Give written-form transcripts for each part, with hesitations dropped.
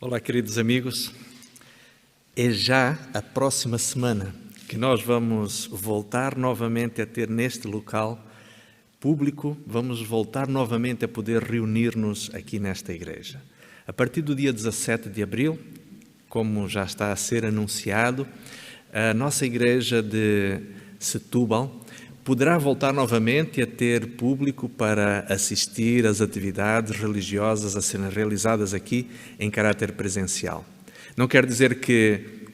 Olá, queridos amigos. É já a próxima semana que nós vamos voltar novamente a ter neste local público, vamos voltar novamente a poder reunir-nos aqui nesta igreja. A partir do dia 17 de abril, como já está a ser anunciado, a nossa igreja de Setúbal poderá voltar novamente a ter público para assistir às atividades religiosas a serem realizadas aqui em caráter presencial. Não quer dizer que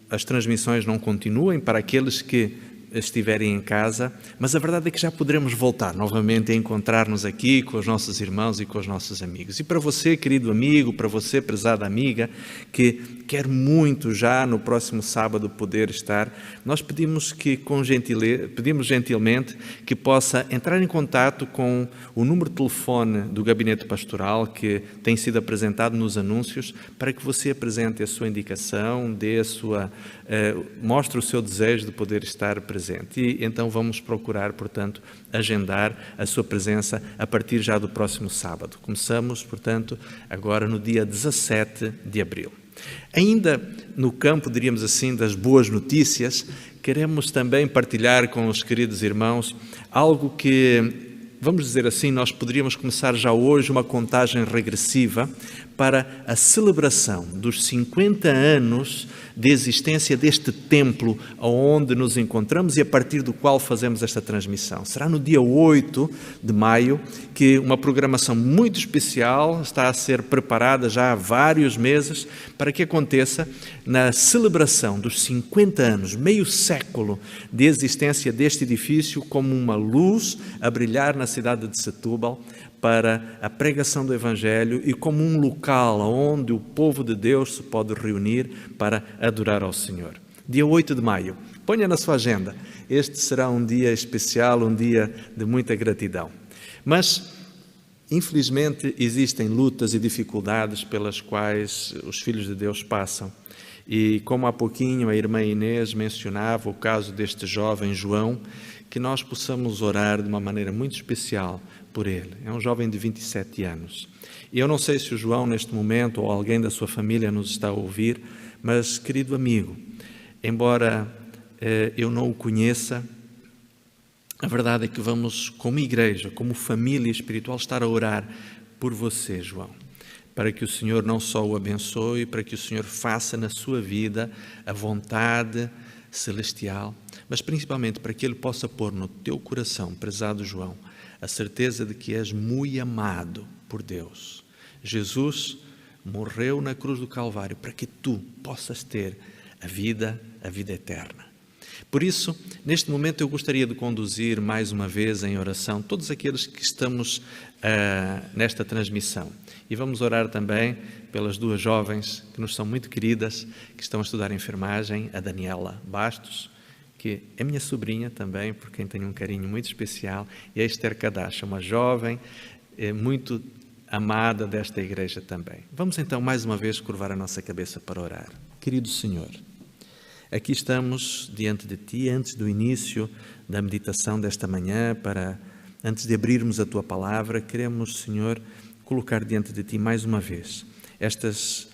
as transmissões não continuem para aqueles que estiverem em casa, mas a verdade é que já poderemos voltar novamente a encontrar-nos aqui com os nossos irmãos e com os nossos amigos. E para você, querido amigo, para você, prezada amiga, que quer muito já no próximo sábado poder estar, nós pedimos gentilmente que possa entrar em contato com o número de telefone do Gabinete Pastoral que tem sido apresentado nos anúncios, para que você apresente a sua indicação, mostre o seu desejo de poder estar presente. E então vamos procurar, portanto, agendar a sua presença a partir já do próximo sábado. Começamos, portanto, agora no dia 17 de abril. Ainda no campo, diríamos assim, das boas notícias, queremos também partilhar com os queridos irmãos algo que, vamos dizer assim, nós poderíamos começar já hoje uma contagem regressiva para a celebração dos 50 anos de existência deste templo onde nos encontramos e a partir do qual fazemos esta transmissão. Será no dia 8 de maio que uma programação muito especial está a ser preparada já há vários meses para que aconteça na celebração dos 50 anos, meio século de existência deste edifício como uma luz a brilhar na cidade de Setúbal para a pregação do Evangelho e como um local onde o povo de Deus se pode reunir para adorar ao Senhor. Dia 8 de maio, ponha na sua agenda, este será um dia especial, um dia de muita gratidão. Mas, infelizmente, existem lutas e dificuldades pelas quais os filhos de Deus passam. E como há pouquinho a irmã Inês mencionava o caso deste jovem João, que nós possamos orar de uma maneira muito especial por ele. É um jovem de 27 anos. E eu não sei se o João, neste momento, ou alguém da sua família nos está a ouvir, mas, querido amigo, embora eu não o conheça, a verdade é que vamos, como igreja, como família espiritual, estar a orar por você, João, para que o Senhor não só o abençoe, para que o Senhor faça na sua vida a vontade celestial, mas principalmente para que Ele possa pôr no teu coração, prezado João, a certeza de que és muito amado por Deus. Jesus morreu na cruz do Calvário para que tu possas ter a vida eterna. Por isso, neste momento eu gostaria de conduzir mais uma vez em oração todos aqueles que estamos nesta transmissão. E vamos orar também pelas duas jovens que nos são muito queridas, que estão a estudar enfermagem, a Daniela Bastos, que é minha sobrinha também, por quem tenho um carinho muito especial, e a Esther Kadash, uma jovem muito amada desta igreja também. Vamos então mais uma vez curvar a nossa cabeça para orar. Querido Senhor, aqui estamos diante de Ti, antes do início da meditação desta manhã, antes de abrirmos a Tua palavra, queremos, Senhor, colocar diante de Ti mais uma vez estas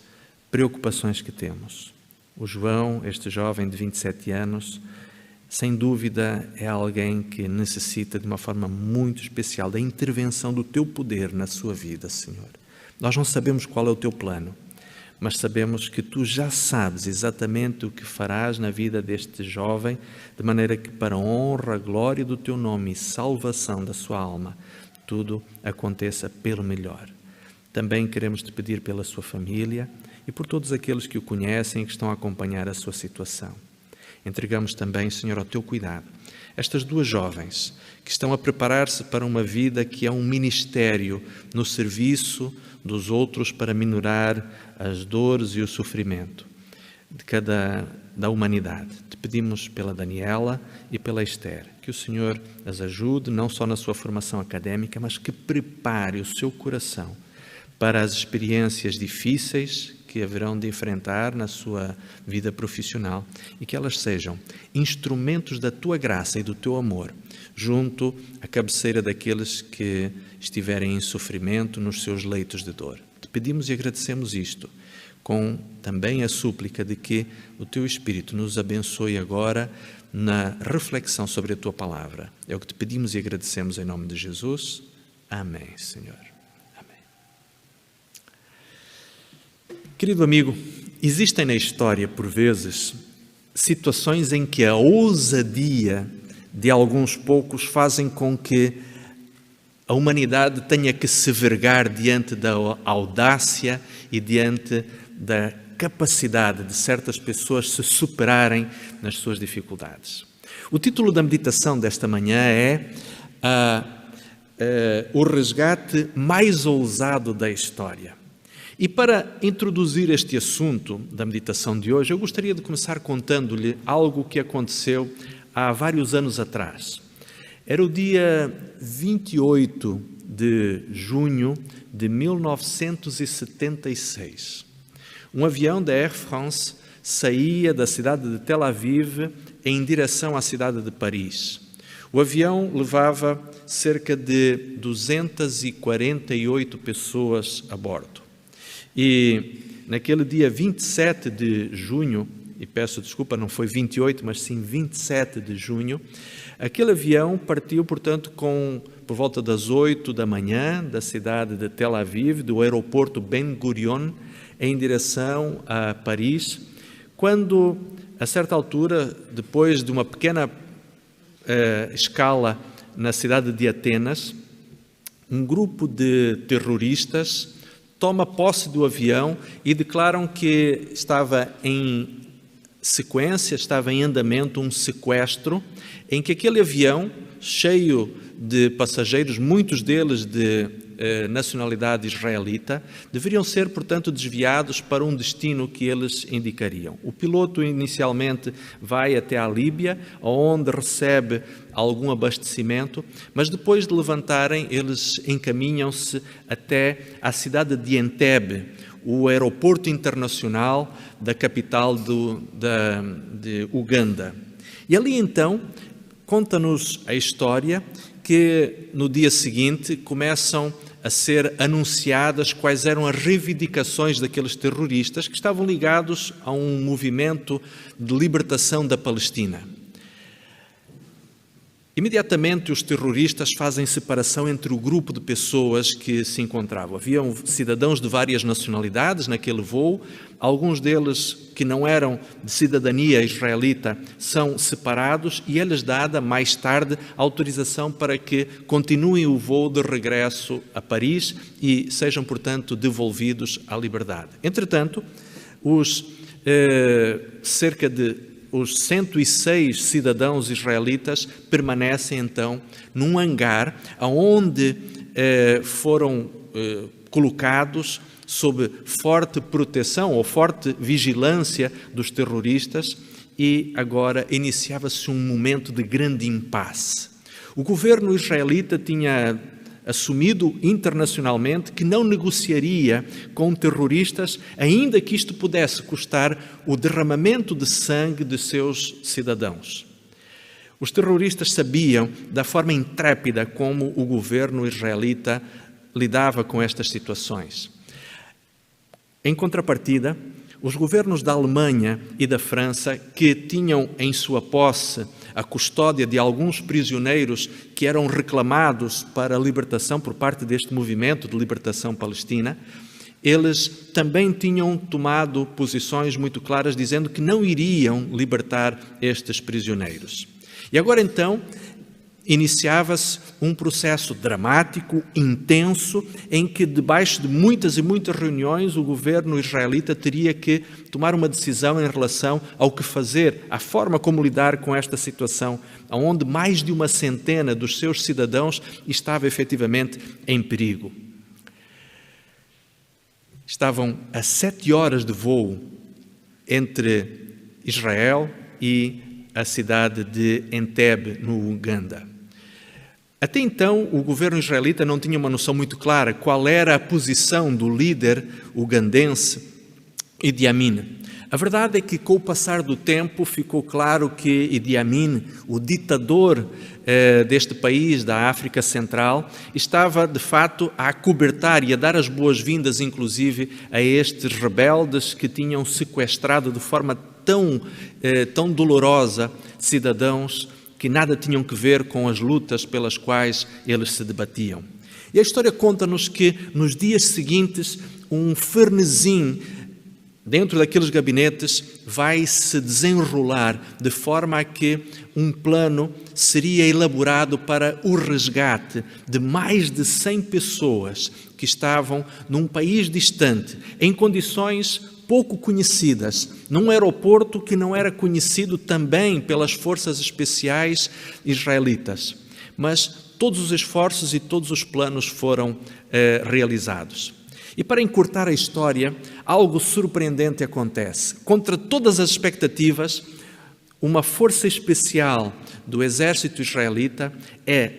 preocupações que temos. O João, este jovem de 27 anos, sem dúvida é alguém que necessita de uma forma muito especial da intervenção do Teu poder na sua vida, Senhor. Nós não sabemos qual é o Teu plano, mas sabemos que Tu já sabes exatamente o que farás na vida deste jovem, de maneira que para a honra, a glória do Teu nome e salvação da sua alma, tudo aconteça pelo melhor. Também queremos Te pedir pela sua família e por todos aqueles que o conhecem e que estão a acompanhar a sua situação. Entregamos também, Senhor, ao Teu cuidado estas duas jovens que estão a preparar-se para uma vida que é um ministério no serviço dos outros para minorar as dores e o sofrimento da humanidade. Te pedimos pela Daniela e pela Esther, que o Senhor as ajude não só na sua formação académica, mas que prepare o seu coração para as experiências difíceis que haverão de enfrentar na sua vida profissional e que elas sejam instrumentos da Tua graça e do Teu amor junto à cabeceira daqueles que estiverem em sofrimento nos seus leitos de dor. Te pedimos e agradecemos isto, com também a súplica de que o Teu Espírito nos abençoe agora na reflexão sobre a Tua Palavra. É o que te pedimos e agradecemos em nome de Jesus. Amém, Senhor. Amém. Querido amigo, existem na história, por vezes, situações em que a ousadia de alguns poucos fazem com que a humanidade tenha que se vergar diante da audácia e diante da capacidade de certas pessoas se superarem nas suas dificuldades. O título da meditação desta manhã é o resgate mais ousado da história. E para introduzir este assunto da meditação de hoje, eu gostaria de começar contando-lhe algo que aconteceu há vários anos atrás. Era o dia 28 de junho de 1976. Um avião da Air France saía da cidade de Tel Aviv em direção à cidade de Paris. O avião levava cerca de 248 pessoas a bordo. E naquele dia 27 de junho, e peço desculpa, não foi 28, mas sim 27 de junho, aquele avião partiu, portanto, por volta das 8 da manhã, da cidade de Tel Aviv, do aeroporto Ben Gurion, em direção a Paris, quando, a certa altura, depois de uma pequena escala na cidade de Atenas, um grupo de terroristas toma posse do avião e declaram que estava em sequência, estava em andamento um sequestro, em que aquele avião, cheio de passageiros, muitos deles de nacionalidade israelita, deveriam ser, portanto, desviados para um destino que eles indicariam. O piloto inicialmente vai até à Líbia, onde recebe algum abastecimento, mas depois de levantarem, eles encaminham-se até à cidade de Entebbe, o aeroporto internacional da capital de Uganda. E ali então, conta-nos a história que no dia seguinte começam a ser anunciadas quais eram as reivindicações daqueles terroristas que estavam ligados a um movimento de libertação da Palestina. Imediatamente os terroristas fazem separação entre o grupo de pessoas que se encontravam. Haviam cidadãos de várias nacionalidades naquele voo, alguns deles que não eram de cidadania israelita são separados e é-lhes dada mais tarde autorização para que continuem o voo de regresso a Paris e sejam, portanto, devolvidos à liberdade. Entretanto, os 106 cidadãos israelitas permanecem então num hangar onde foram colocados sob forte proteção ou forte vigilância dos terroristas e agora iniciava-se um momento de grande impasse. O governo israelita tinha assumido internacionalmente que não negociaria com terroristas, ainda que isto pudesse custar o derramamento de sangue de seus cidadãos. Os terroristas sabiam da forma intrépida como o governo israelita lidava com estas situações. Em contrapartida, os governos da Alemanha e da França, que tinham em sua posse a custódia de alguns prisioneiros que eram reclamados para a libertação por parte deste movimento de libertação palestina, eles também tinham tomado posições muito claras dizendo que não iriam libertar estes prisioneiros. E agora então iniciava-se um processo dramático, intenso, em que debaixo de muitas e muitas reuniões o governo israelita teria que tomar uma decisão em relação ao que fazer, à forma como lidar com esta situação, onde mais de 100 dos seus cidadãos estava efetivamente em perigo. Estavam a 7 horas de voo entre Israel e a cidade de Entebbe, no Uganda. Até então, o governo israelita não tinha uma noção muito clara qual era a posição do líder ugandense Idi Amin. A verdade é que, com o passar do tempo, ficou claro que Idi Amin, o ditador deste país, da África Central, estava, de fato, a acobertar e a dar as boas-vindas, inclusive, a estes rebeldes que tinham sequestrado de forma tão dolorosa cidadãos que nada tinham que ver com as lutas pelas quais eles se debatiam. E a história conta-nos que, nos dias seguintes, um frenesim dentro daqueles gabinetes vai se desenrolar de forma a que um plano seria elaborado para o resgate de mais de 100 pessoas que estavam num país distante, em condições pouco conhecidas, num aeroporto que não era conhecido também pelas forças especiais israelitas. Mas todos os esforços e todos os planos foram realizados. E para encurtar a história, algo surpreendente acontece. Contra todas as expectativas, uma força especial do exército israelita é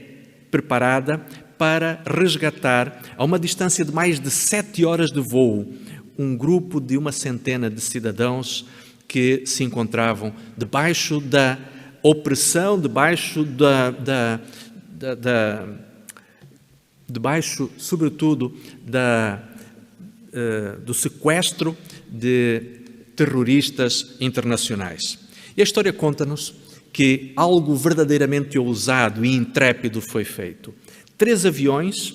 preparada para resgatar, a uma distância de mais de 7 horas de voo, um grupo de 100 de cidadãos que se encontravam debaixo da opressão, debaixo, sobretudo, do sequestro de terroristas internacionais. E a história conta-nos que algo verdadeiramente ousado e intrépido foi feito. 3 aviões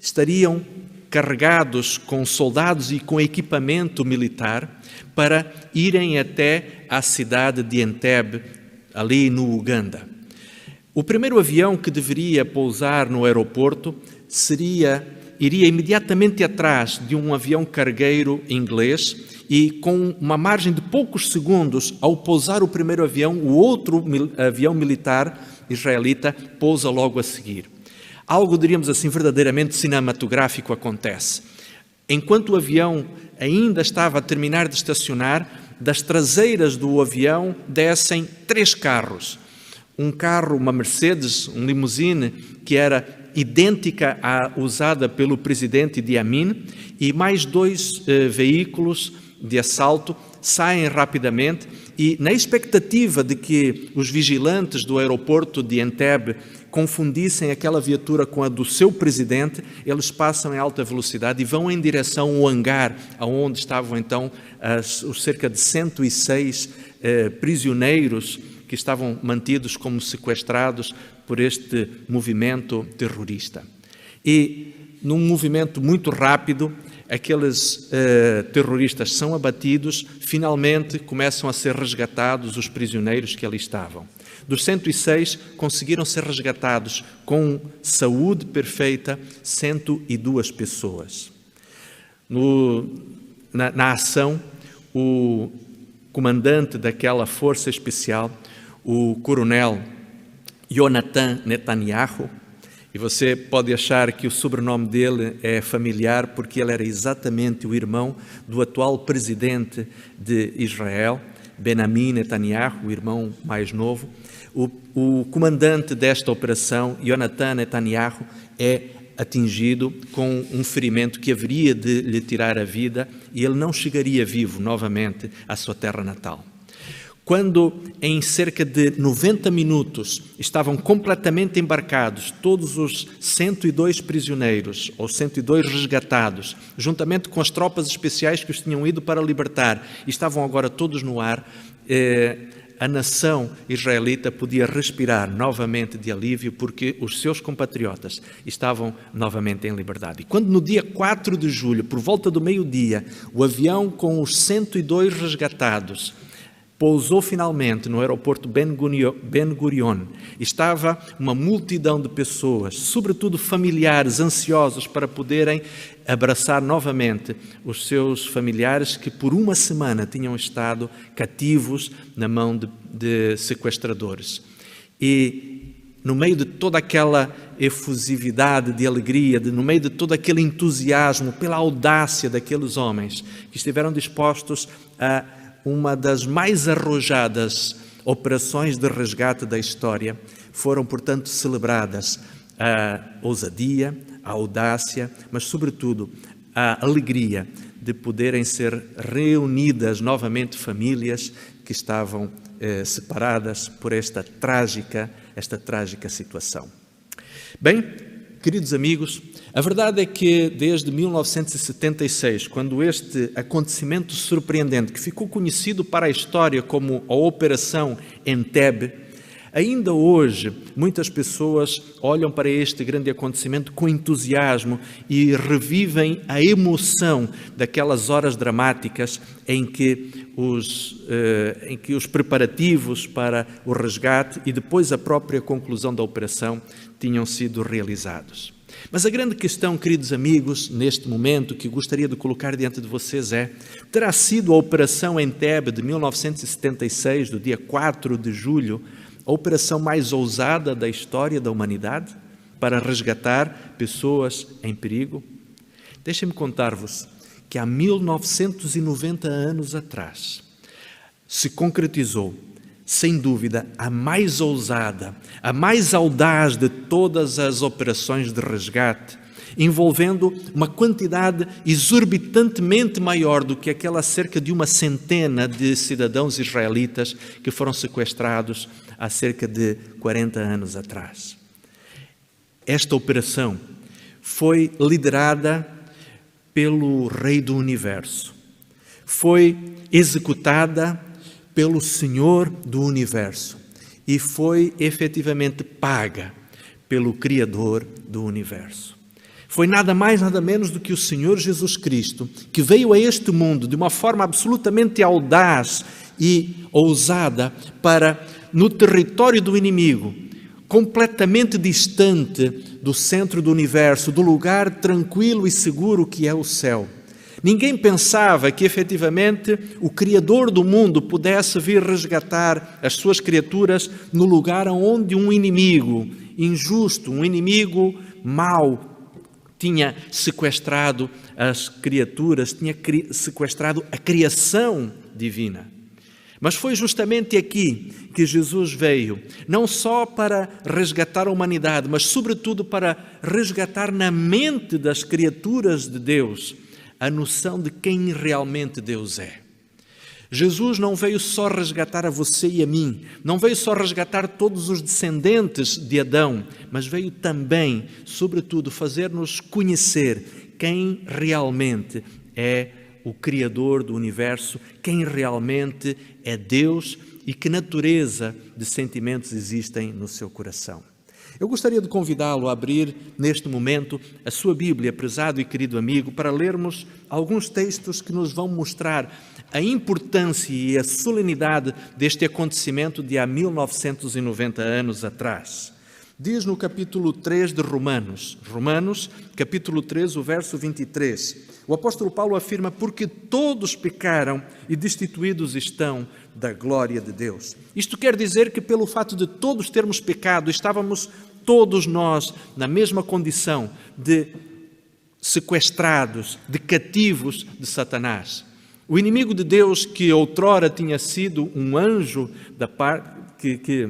estariam carregados com soldados e com equipamento militar para irem até à cidade de Entebbe, ali no Uganda. O primeiro avião que deveria pousar no aeroporto iria imediatamente atrás de um avião cargueiro inglês e, com uma margem de poucos segundos, ao pousar o primeiro avião, o outro avião militar israelita pousa logo a seguir. Algo, diríamos assim, verdadeiramente cinematográfico acontece. Enquanto o avião ainda estava a terminar de estacionar, das traseiras do avião descem 3 carros. Um carro, uma Mercedes, um limousine, que era idêntica à usada pelo presidente Idi Amin, e mais 2 veículos de assalto saem rapidamente e, na expectativa de que os vigilantes do aeroporto de Entebbe confundissem aquela viatura com a do seu presidente, eles passam em alta velocidade e vão em direção ao hangar, onde estavam então os cerca de 106 prisioneiros que estavam mantidos como sequestrados por este movimento terrorista. E, num movimento muito rápido, aqueles terroristas são abatidos, finalmente começam a ser resgatados os prisioneiros que ali estavam. Dos 106, conseguiram ser resgatados com saúde perfeita 102 pessoas. Na ação, o comandante daquela força especial, o coronel Yonatan Netanyahu, e você pode achar que o sobrenome dele é familiar porque ele era exatamente o irmão do atual presidente de Israel, Benjamin Netanyahu, o irmão mais novo. O comandante desta operação, Yonatan Netanyahu, é atingido com um ferimento que haveria de lhe tirar a vida e ele não chegaria vivo novamente à sua terra natal. Quando, em cerca de 90 minutos, estavam completamente embarcados todos os 102 prisioneiros, ou 102 resgatados, juntamente com as tropas especiais que os tinham ido para libertar, e estavam agora todos no ar, a nação israelita podia respirar novamente de alívio porque os seus compatriotas estavam novamente em liberdade. E quando no dia 4 de julho, por volta do meio-dia, o avião com os 102 resgatados pousou finalmente no aeroporto Ben Gurion, estava uma multidão de pessoas, sobretudo familiares ansiosos para poderem abraçar novamente os seus familiares que por 1 semana tinham estado cativos na mão de sequestradores. E no meio de toda aquela efusividade de alegria, no meio de todo aquele entusiasmo pela audácia daqueles homens que estiveram dispostos a uma das mais arrojadas operações de resgate da história, foram, portanto, celebradas a ousadia, a audácia, mas, sobretudo, a alegria de poderem ser reunidas novamente famílias que estavam separadas por esta trágica situação. Bem, queridos amigos, a verdade é que desde 1976, quando este acontecimento surpreendente, que ficou conhecido para a história como a Operação Entebbe, ainda hoje muitas pessoas olham para este grande acontecimento com entusiasmo e revivem a emoção daquelas horas dramáticas em que os preparativos para o resgate e depois a própria conclusão da operação tinham sido realizados. Mas a grande questão, queridos amigos, neste momento, que gostaria de colocar diante de vocês terá sido a Operação Entebbe de 1976, do dia 4 de julho, a operação mais ousada da história da humanidade para resgatar pessoas em perigo? Deixem-me contar-vos que há 1990 anos atrás se concretizou, sem dúvida, a mais ousada, a mais audaz de todas as operações de resgate, envolvendo uma quantidade exorbitantemente maior do que aquela cerca de 100 de cidadãos israelitas que foram sequestrados há cerca de 40 anos atrás. Esta operação foi liderada pelo Rei do Universo, foi executada pelo Senhor do Universo e foi efetivamente paga pelo Criador do Universo. Foi nada mais, nada menos do que o Senhor Jesus Cristo, que veio a este mundo de uma forma absolutamente audaz e ousada para, no território do inimigo, completamente distante do centro do universo, do lugar tranquilo e seguro que é o céu. Ninguém pensava que, efetivamente, o Criador do mundo pudesse vir resgatar as suas criaturas no lugar onde um inimigo injusto, um inimigo mau, tinha sequestrado as criaturas, tinha sequestrado a criação divina. Mas foi justamente aqui que Jesus veio, não só para resgatar a humanidade, mas sobretudo para resgatar na mente das criaturas de Deus a noção de quem realmente Deus é. Jesus não veio só resgatar a você e a mim, não veio só resgatar todos os descendentes de Adão, mas veio também, sobretudo, fazer-nos conhecer quem realmente é o Criador do Universo, quem realmente é Deus e que natureza de sentimentos existem no seu coração. Eu gostaria de convidá-lo a abrir, neste momento, a sua Bíblia, prezado e querido amigo, para lermos alguns textos que nos vão mostrar a importância e a solenidade deste acontecimento de há 1990 anos atrás. Diz no capítulo 3 de Romanos, capítulo 3, o verso 23, o apóstolo Paulo afirma: porque todos pecaram e destituídos estão da glória de Deus. Isto quer dizer que, pelo fato de todos termos pecado, estávamos todos nós na mesma condição de sequestrados, de cativos de Satanás. O inimigo de Deus, que outrora tinha sido um anjo que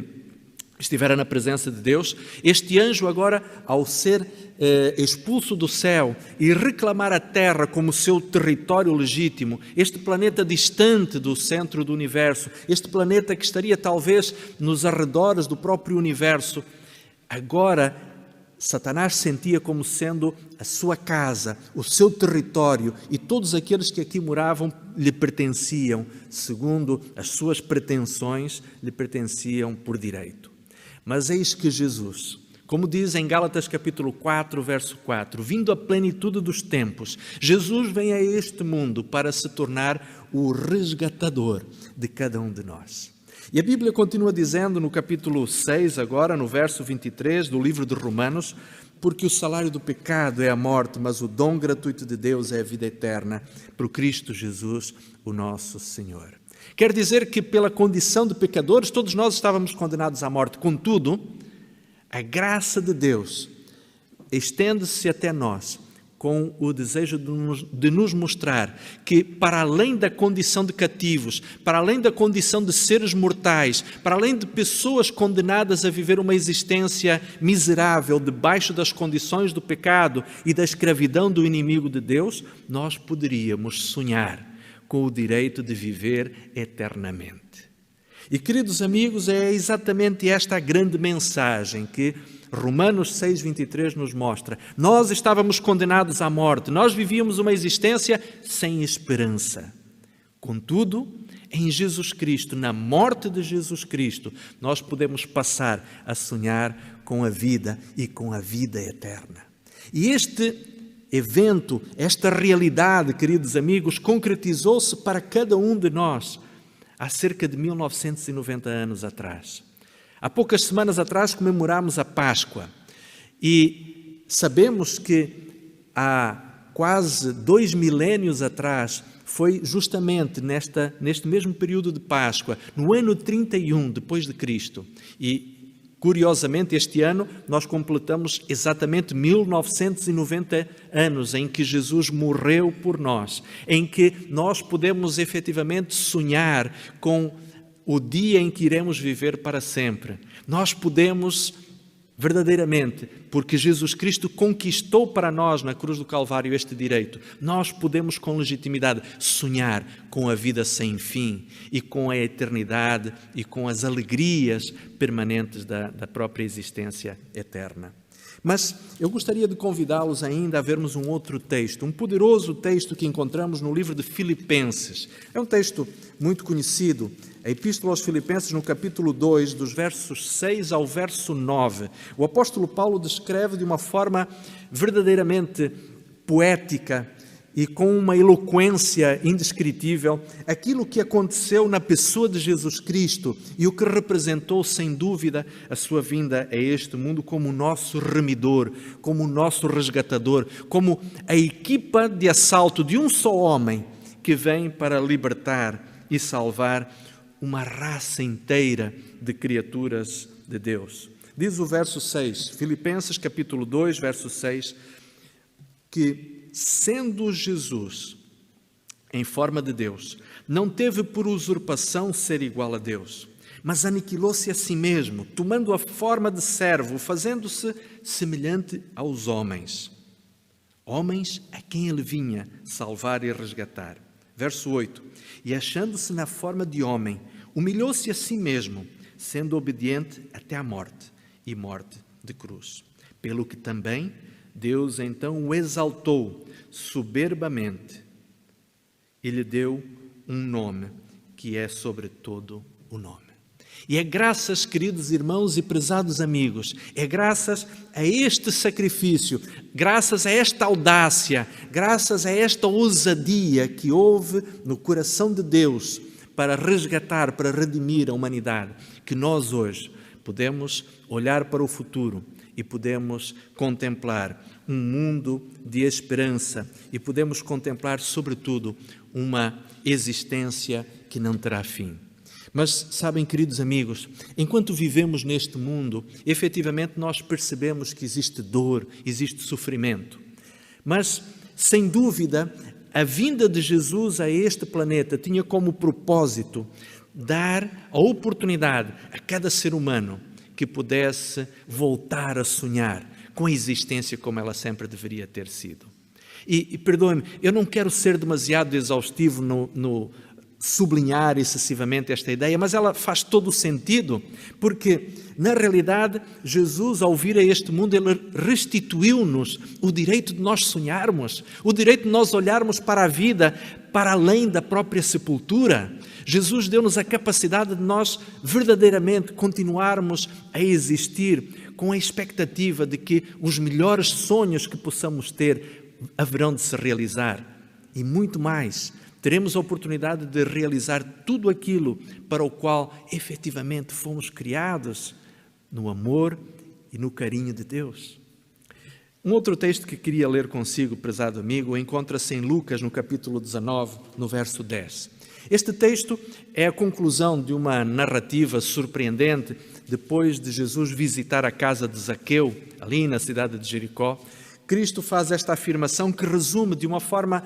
estivera na presença de Deus, este anjo agora, ao ser expulso do céu e reclamar a terra como seu território legítimo, este planeta distante do centro do universo, este planeta que estaria talvez nos arredores do próprio universo, agora Satanás sentia como sendo a sua casa, o seu território, e todos aqueles que aqui moravam lhe pertenciam, segundo as suas pretensões, lhe pertenciam por direito. Mas eis que Jesus, como diz em Gálatas capítulo 4, verso 4, vindo à plenitude dos tempos, Jesus vem a este mundo para se tornar o resgatador de cada um de nós. E a Bíblia continua dizendo no capítulo 6, agora no verso 23 do livro de Romanos: porque o salário do pecado é a morte, mas o dom gratuito de Deus é a vida eterna, por Cristo Jesus, o nosso Senhor. Quer dizer que pela condição de pecadores todos nós estávamos condenados à morte. Contudo, a graça de Deus estende-se até nós com o desejo de nos mostrar que, para além da condição de cativos, para além da condição de seres mortais, para além de pessoas condenadas a viver uma existência miserável debaixo das condições do pecado e da escravidão do inimigo de Deus, nós poderíamos sonhar com o direito de viver eternamente. E, queridos amigos, é exatamente esta a grande mensagem que Romanos 6,23 nos mostra. Nós estávamos condenados à morte, nós vivíamos uma existência sem esperança. Contudo, em Jesus Cristo, na morte de Jesus Cristo, nós podemos passar a sonhar com a vida e com a vida eterna. E este evento, esta realidade, queridos amigos, concretizou-se para cada um de nós há cerca de 1990 anos atrás. Há poucas semanas atrás comemorámos a Páscoa e sabemos que há quase 2 milénios atrás, foi justamente neste mesmo período de Páscoa, no ano 31 depois de Cristo. E, curiosamente, este ano nós completamos exatamente 1990 anos em que Jesus morreu por nós, em que nós podemos efetivamente sonhar com o dia em que iremos viver para sempre. Nós podemos, verdadeiramente, porque Jesus Cristo conquistou para nós na cruz do Calvário este direito, nós podemos com legitimidade sonhar com a vida sem fim e com a eternidade e com as alegrias permanentes da própria existência eterna. Mas eu gostaria de convidá-los ainda a vermos um outro texto, um poderoso texto que encontramos no livro de Filipenses. É um texto muito conhecido, a Epístola aos Filipenses, no capítulo 2, dos versos 6 ao verso 9. O apóstolo Paulo descreve de uma forma verdadeiramente poética e com uma eloquência indescritível aquilo que aconteceu na pessoa de Jesus Cristo e o que representou, sem dúvida, a sua vinda a este mundo como o nosso remidor, como o nosso resgatador, como a equipa de assalto de um só homem que vem para libertar e salvar uma raça inteira de criaturas de Deus. Diz o verso 6, Filipenses capítulo 2, verso 6, que sendo Jesus em forma de Deus, não teve por usurpação ser igual a Deus, mas aniquilou-se a si mesmo, tomando a forma de servo, fazendo-se semelhante aos homens. Homens a quem ele vinha salvar e resgatar. Verso 8, e achando-se na forma de homem, humilhou-se a si mesmo, sendo obediente até à morte, e morte de cruz. Pelo que também Deus então o exaltou soberbamente e lhe deu um nome que é sobre todo o nome. E é graças, queridos irmãos e prezados amigos, é graças a este sacrifício, graças a esta audácia, graças a esta ousadia que houve no coração de Deus para resgatar, para redimir a humanidade, que nós hoje podemos olhar para o futuro e podemos contemplar um mundo de esperança e podemos contemplar, sobretudo, uma existência que não terá fim. Mas, sabem, queridos amigos, enquanto vivemos neste mundo, efetivamente nós percebemos que existe dor, existe sofrimento. Mas, sem dúvida, a vinda de Jesus a este planeta tinha como propósito dar a oportunidade a cada ser humano que pudesse voltar a sonhar com a existência como ela sempre deveria ter sido. E perdoem-me, eu não quero ser demasiado exaustivo no sublinhar excessivamente esta ideia, mas ela faz todo o sentido, porque, na realidade, Jesus, ao vir a este mundo, Ele restituiu-nos o direito de nós sonharmos, o direito de nós olharmos para a vida para além da própria sepultura. Jesus deu-nos a capacidade de nós verdadeiramente continuarmos a existir com a expectativa de que os melhores sonhos que possamos ter haverão de se realizar. E muito mais, teremos a oportunidade de realizar tudo aquilo para o qual efetivamente fomos criados, no amor e no carinho de Deus. Um outro texto que queria ler consigo, prezado amigo, encontra-se em Lucas, no capítulo 19, no verso 10. Este texto é a conclusão de uma narrativa surpreendente depois de Jesus visitar a casa de Zaqueu, ali na cidade de Jericó, Cristo faz esta afirmação que resume de uma forma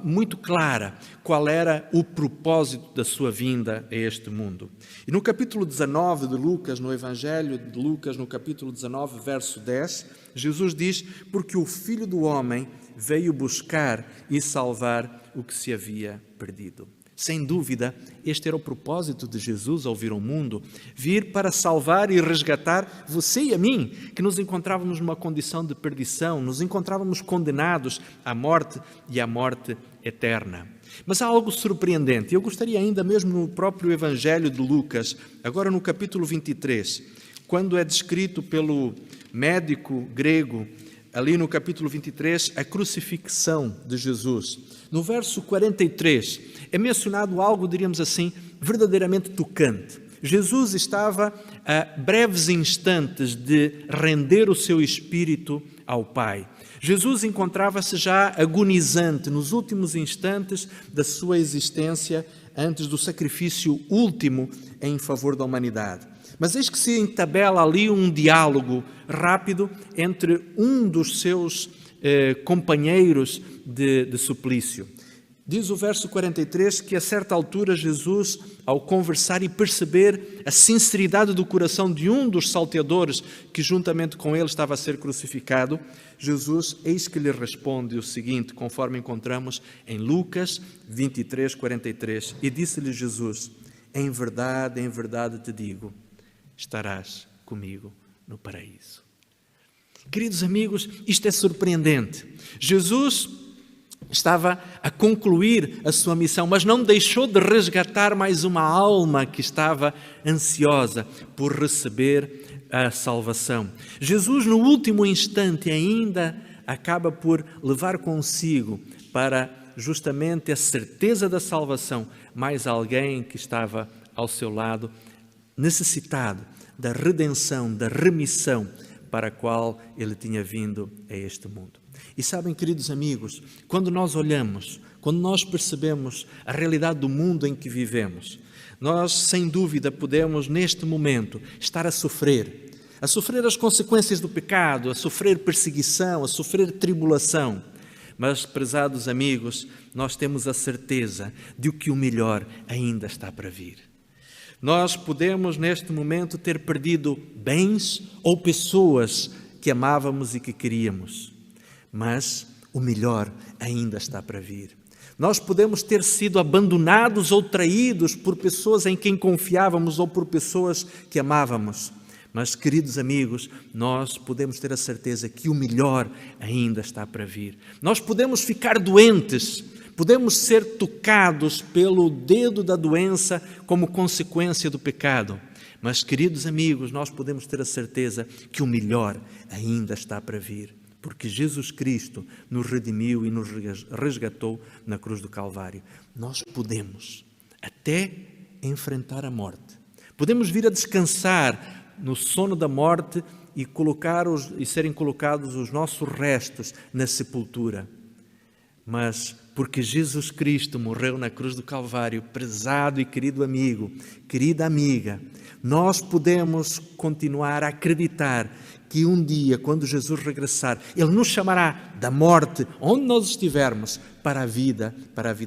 muito clara qual era o propósito da sua vinda a este mundo. E no capítulo 19 de Lucas, no Evangelho de Lucas, no capítulo 19, verso 10, Jesus diz: porque o Filho do Homem veio buscar e salvar o que se havia perdido. Sem dúvida, este era o propósito de Jesus ao vir ao mundo, vir para salvar e resgatar você e a mim, que nos encontrávamos numa condição de perdição, nos encontrávamos condenados à morte e à morte eterna. Mas há algo surpreendente, eu gostaria ainda mesmo no próprio Evangelho de Lucas, agora no capítulo 23, quando é descrito pelo médico grego, ali no capítulo 23, a crucifixão de Jesus. No verso 43, é mencionado algo, diríamos assim, verdadeiramente tocante. Jesus estava a breves instantes de render o seu espírito ao Pai. Jesus encontrava-se já agonizante nos últimos instantes da sua existência, antes do sacrifício último em favor da humanidade. Mas eis que se entabela ali um diálogo rápido entre um dos seus companheiros de suplício. Diz o verso 43 que a certa altura Jesus, ao conversar e perceber a sinceridade do coração de um dos salteadores que juntamente com ele estava a ser crucificado, Jesus, eis que lhe responde o seguinte, conforme encontramos em Lucas 23, 43, e disse-lhe Jesus: em verdade te digo, estarás comigo no paraíso. Queridos amigos, isto é surpreendente. Jesus estava a concluir a sua missão, mas não deixou de resgatar mais uma alma que estava ansiosa por receber a salvação. Jesus, no último instante, ainda acaba por levar consigo para justamente a certeza da salvação mais alguém que estava ao seu lado, necessitado da redenção, da remissão para a qual ele tinha vindo a este mundo. E sabem, queridos amigos, quando nós olhamos, quando nós percebemos a realidade do mundo em que vivemos, nós, sem dúvida, podemos, neste momento, estar a sofrer as consequências do pecado, a sofrer perseguição, a sofrer tribulação. Mas, prezados amigos, nós temos a certeza de que o melhor ainda está para vir. Nós podemos, neste momento, ter perdido bens ou pessoas que amávamos e que queríamos, mas o melhor ainda está para vir. Nós podemos ter sido abandonados ou traídos por pessoas em quem confiávamos ou por pessoas que amávamos, mas, queridos amigos, nós podemos ter a certeza que o melhor ainda está para vir. Nós podemos ficar doentes, podemos ser tocados pelo dedo da doença como consequência do pecado. Mas, queridos amigos, nós podemos ter a certeza que o melhor ainda está para vir, porque Jesus Cristo nos redimiu e nos resgatou na cruz do Calvário. Nós podemos até enfrentar a morte. Podemos vir a descansar no sono da morte e serem colocados os nossos restos na sepultura. Mas porque Jesus Cristo morreu na cruz do Calvário, prezado e querido amigo, querida amiga, nós podemos continuar a acreditar que um dia, quando Jesus regressar, Ele nos chamará da morte, onde nós estivermos, para a vida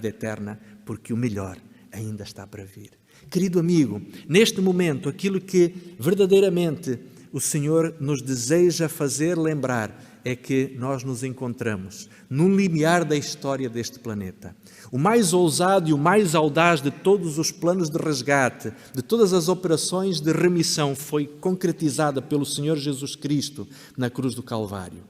eterna, porque o melhor ainda está para vir. Querido amigo, neste momento, aquilo que verdadeiramente o Senhor nos deseja fazer lembrar é que nós nos encontramos num limiar da história deste planeta. O mais ousado e o mais audaz de todos os planos de resgate, de todas as operações de remissão, foi concretizada pelo Senhor Jesus Cristo na cruz do Calvário.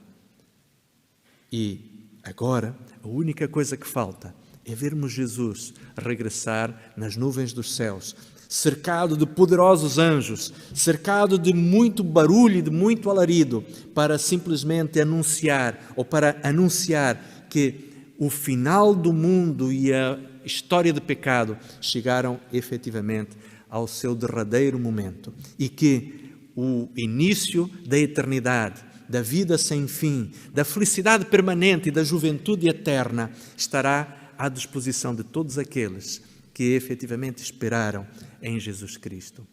E agora, a única coisa que falta é vermos Jesus regressar nas nuvens dos céus, cercado de poderosos anjos, cercado de muito barulho e de muito alarido, para simplesmente anunciar, ou para anunciar que o final do mundo e a história de pecado chegaram efetivamente ao seu derradeiro momento e que o início da eternidade, da vida sem fim, da felicidade permanente e da juventude eterna estará à disposição de todos aqueles que efetivamente esperaram em Jesus Cristo.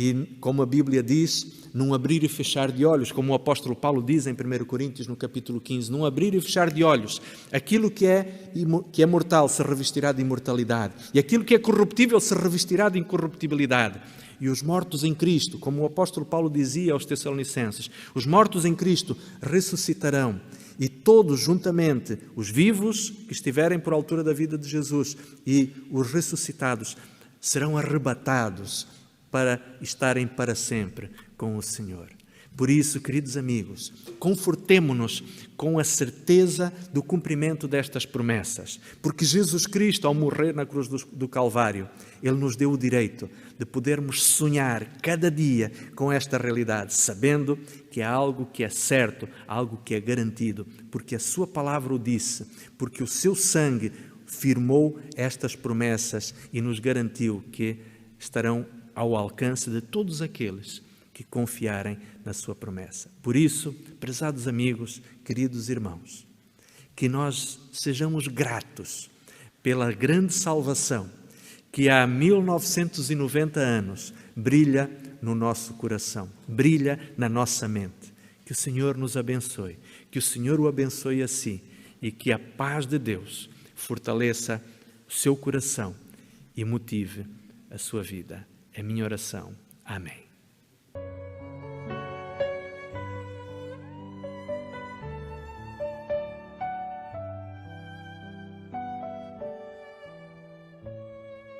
E como a Bíblia diz, num abrir e fechar de olhos, como o apóstolo Paulo diz em 1 Coríntios, no capítulo 15, num abrir e fechar de olhos, aquilo que é mortal se revestirá de imortalidade, e aquilo que é corruptível se revestirá de incorruptibilidade. E os mortos em Cristo, como o apóstolo Paulo dizia aos Tessalonicenses, os mortos em Cristo ressuscitarão, e todos juntamente, os vivos que estiverem por altura da vida de Jesus e os ressuscitados, serão arrebatados para estarem para sempre com o Senhor. Por isso, queridos amigos, confortemo-nos com a certeza do cumprimento destas promessas, porque Jesus Cristo, ao morrer na cruz do Calvário, Ele nos deu o direito de podermos sonhar cada dia com esta realidade, sabendo que é algo que é certo, algo que é garantido, porque a sua palavra o disse, porque o seu sangue firmou estas promessas e nos garantiu que estarão ao alcance de todos aqueles que confiarem na sua promessa. Por isso, prezados amigos, queridos irmãos, que nós sejamos gratos pela grande salvação que há 1990 anos brilha no nosso coração, brilha na nossa mente. Que o Senhor nos abençoe, que o Senhor o abençoe a si e que a paz de Deus fortaleça o seu coração e motive a sua vida. É minha oração. Amém.